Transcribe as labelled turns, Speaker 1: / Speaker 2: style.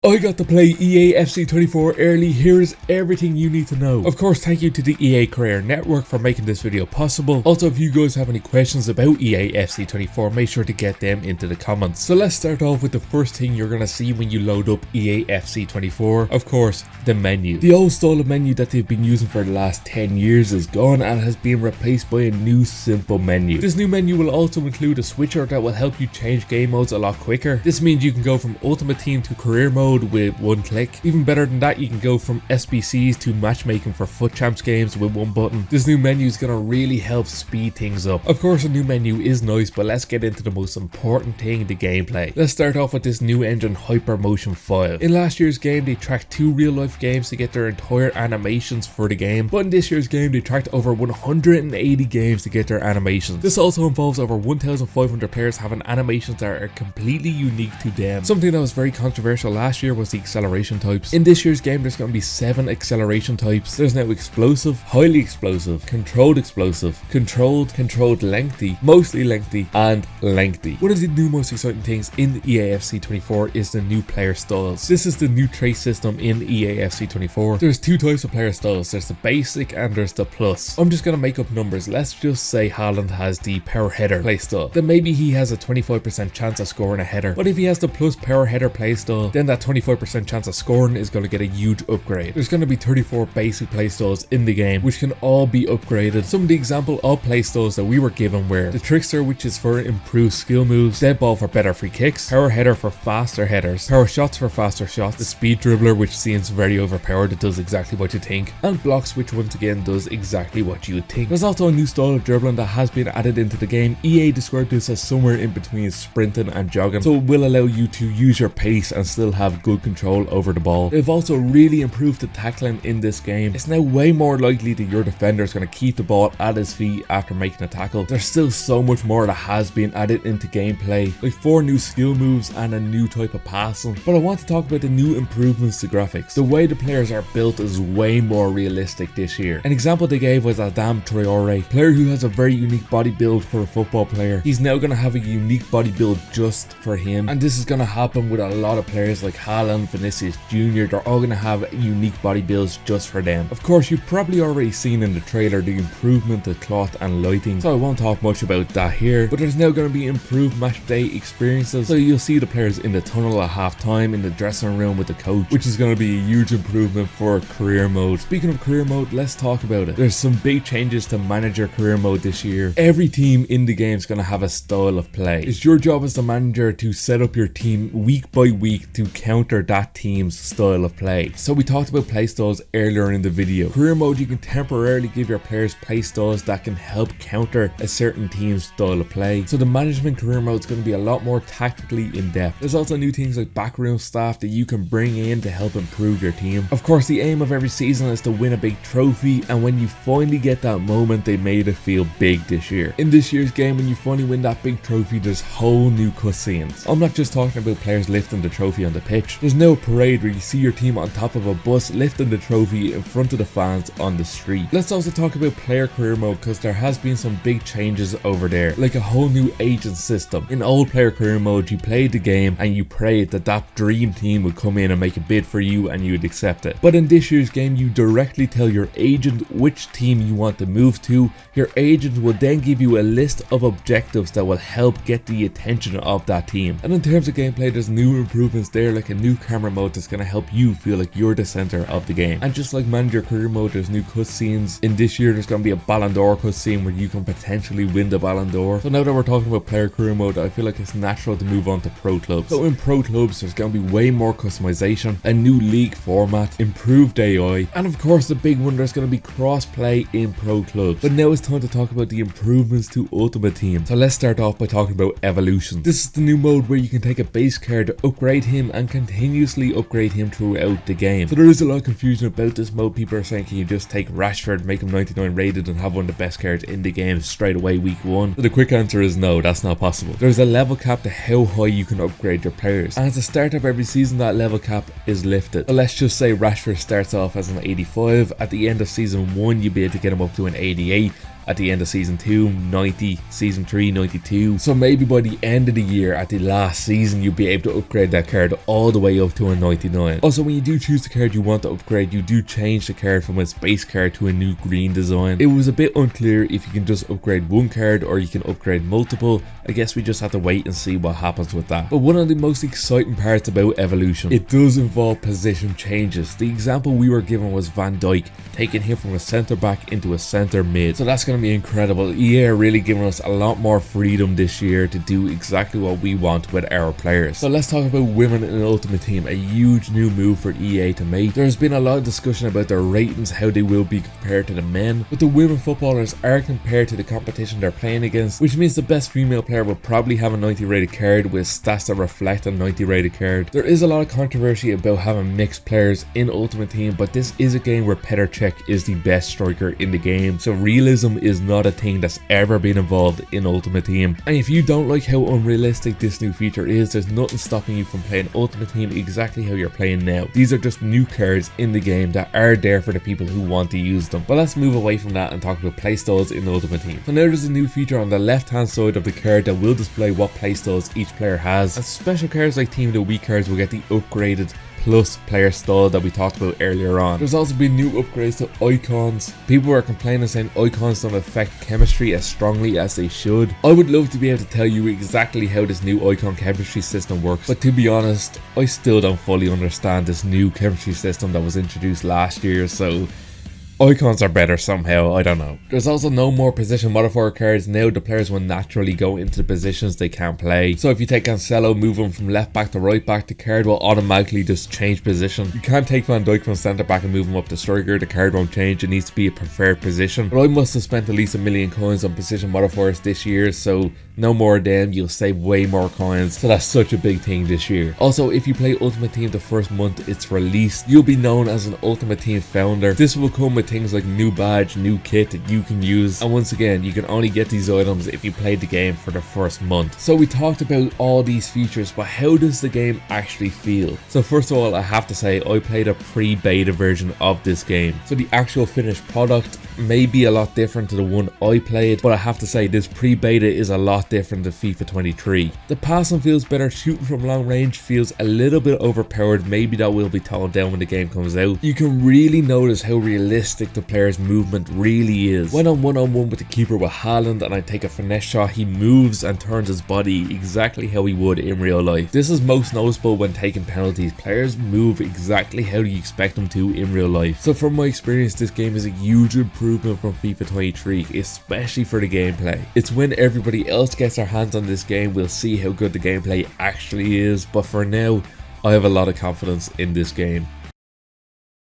Speaker 1: I got to play EAFC 24 early. Here is everything you need to know. Of course, thank you to the EA Career Network for making this video possible. Also, if you guys have any questions about EAFC 24, make sure to get them into the comments. So let's start off with the first thing you're going to see when you load up EAFC 24. Of course, the menu. The old style of menu that they've been using for the last 10 years is gone and has been replaced by a new simple menu. This new menu will also include a switcher that will help you change game modes a lot quicker. This means you can go from Ultimate Team to Career Mode with one click. Even better than that, you can go from SBCs to matchmaking for FUT Champs games with one button. This new menu is going to really help speed things up. Of course, a new menu is nice, but let's get into the most important thing, the gameplay. Let's start off with this new engine Hypermotion file. In last year's game, they tracked 2 real-life games to get their entire animations for the game, but in this year's game, they tracked over 180 games to get their animations. This also involves over 1,500 players having animations that are completely unique to them. Something that was very controversial last year was the acceleration types. In this year's game, there's going to be 7 acceleration types. There's now explosive, highly explosive, controlled lengthy, mostly lengthy, and lengthy. One of the new most exciting things in the EAFC 24 is the new player styles. This is the new trait system in EAFC 24. There's 2 types of player styles. There's the basic and there's the plus. I'm just going to make up numbers. Let's just say Haaland has the power header playstyle. Then maybe he has a 25% chance of scoring a header. But if he has the plus power header playstyle, then that 25% chance of scoring is going to get a huge upgrade. There's going to be 34 basic playstyles in the game, which can all be upgraded. Some of the example of playstyles that we were given were the Trickster, which is for improved skill moves, Dead Ball for better free kicks, Power Header for faster headers, Power Shots for faster shots, the Speed Dribbler, which seems very overpowered, it does exactly what you think, and Blocks, which once again does exactly what you would think. There's also a new style of dribbling that has been added into the game. EA described this as somewhere in between sprinting and jogging, so it will allow you to use your pace and still have good control over the ball. They've also really improved the tackling in this game. It's now way more likely that your defender is going to keep the ball at his feet after making a tackle. There's still so much more that has been added into gameplay, like 4 new skill moves and a new type of passing. But I want to talk about the new improvements to graphics. The way the players are built is way more realistic this year. An example they gave was Adam Traore, player who has a very unique body build for a football player. He's now going to have a unique body build just for him, and this is going to happen with a lot of players like Haaland, Vinicius Jr. They're all going to have unique body builds just for them. Of course, you've probably already seen in the trailer the improvement to cloth and lighting, so I won't talk much about that here, but there's now going to be improved match day experiences, so you'll see the players in the tunnel at half time, in the dressing room with the coach, which is going to be a huge improvement for career mode. Speaking of career mode, let's talk about it. There's some big changes to manager career mode this year. Every team in the game is going to have a style of play. It's your job as the manager to set up your team week by week to counter that team's style of play. So we talked about play styles earlier in the video. Career mode, you can temporarily give your players play styles that can help counter a certain team's style of play. So the management career mode is going to be a lot more tactically in depth. There's also new things like backroom staff that you can bring in to help improve your team. Of course, the aim of every season is to win a big trophy, and when you finally get that moment, they made it feel big this year. In this year's game, when you finally win that big trophy, there's whole new cutscenes. I'm not just talking about players lifting the trophy on the pitch. There's no parade where you see your team on top of a bus lifting the trophy in front of the fans on the street. Let's also talk about player career mode, because there has been some big changes over there, like a whole new agent system. In old player career mode, you played the game and you prayed that that dream team would come in and make a bid for you and you would accept it. But in this year's game, you directly tell your agent which team you want to move to. Your agent will then give you a list of objectives that will help get the attention of that team. And in terms of gameplay, there's new improvements there, like a new camera mode that's going to help you feel like you're the center of the game. And just like manager career mode, there's new cutscenes. In this year, there's going to be a Ballon d'Or cutscene where you can potentially win the Ballon d'Or. So now that we're talking about player career mode, I feel like it's natural to move on to pro clubs. So in pro clubs, there's going to be way more customization, a new league format, improved AI, and of course the big one, there's going to be cross-play in pro clubs. But now it's time to talk about the improvements to Ultimate Team. So let's start off by talking about evolution. This is the new mode where you can take a base card, upgrade him, and continuously upgrade him throughout the game. So there is a lot of confusion about this mode. People are saying, can you just take Rashford, make him 99 rated, and have one of the best cards in the game straight away week 1? So the quick answer is no, that's not possible. There's a level cap to how high you can upgrade your players, and at the start of every season that level cap is lifted. So let's just say Rashford starts off as an 85, at the end of season 1 you'll be able to get him up to an 88, at the end of season 2, 90, season 3, 92. So maybe by the end of the year, at the last season, you'll be able to upgrade that card all the way up to a 99. Also, when you do choose the card you want to upgrade, you do change the card from its base card to a new green design. It was a bit unclear if you can just upgrade one card or you can upgrade multiple. I guess we just have to wait and see what happens with that. But one of the most exciting parts about evolution, it does involve position changes. The example we were given was Van Dijk, taking him from a centre back into a centre mid. So that's going to be incredible. EA are really giving us a lot more freedom this year to do exactly what we want with our players. So let's talk about women in Ultimate Team, a huge new move for EA to make. There's been a lot of discussion about their ratings, how they will be compared to the men, but the women footballers are compared to the competition they're playing against, which means the best female player will probably have a 90 rated card with stats that reflect a 90 rated card. There is a lot of controversy about having mixed players in Ultimate Team, but this is a game where Petr Cech is the best striker in the game, so realism is not a thing that's ever been involved in Ultimate Team. And if you don't like how unrealistic this new feature is, there's nothing stopping you from playing Ultimate Team exactly how you're playing now. These are just new cards in the game that are there for the people who want to use them. But let's move away from that and talk about playstyles in Ultimate Team. So now there's a new feature on the left hand side of the card that will display what playstyles each player has, and special cards like Team of the Week cards will get the upgraded plus player style that we talked about earlier on. There's also been new upgrades to icons. People were complaining saying icons don't affect chemistry as strongly as they should. I would love to be able to tell you exactly how this new icon chemistry system works, but to be honest, I still don't fully understand this new chemistry system that was introduced last year, so icons are better somehow, I don't know. There's also no more position modifier cards. Now the players will naturally go into the positions they can't play. So if you take Cancelo, move him from left back to right back, the card will automatically just change position. You can't take Van Dijk from centre back and move him up to striker, the card won't change, it needs to be a preferred position. But I must have spent at least 1 million coins on position modifiers this year, so no more of them, you'll save way more coins. So that's such a big thing this year. Also, if you play Ultimate Team the first month it's released, you'll be known as an Ultimate Team founder. This will come with things like new badge, new kit that you can use, and once again you can only get these items if you played the game for the first month. So we talked about all these features, but how does the game actually feel? So first of all, I have to say I played a pre-beta version of this game, so the actual finished product may be a lot different to the one I played, but I have to say this pre-beta is a lot different than FIFA 23. The passing feels better, shooting from long range feels a little bit overpowered, maybe that will be toned down when the game comes out. You can really notice how realistic the player's movement really is. When I'm one-on-one with the keeper with Haaland and I take a finesse shot, he moves and turns his body exactly how he would in real life. This is most noticeable when taking penalties. Players move exactly how you expect them to in real life. So from my experience, this game is a huge improvement from FIFA 23, especially for the gameplay. It's when everybody else gets their hands on this game we'll see how good the gameplay actually is, but for now I have a lot of confidence in this game.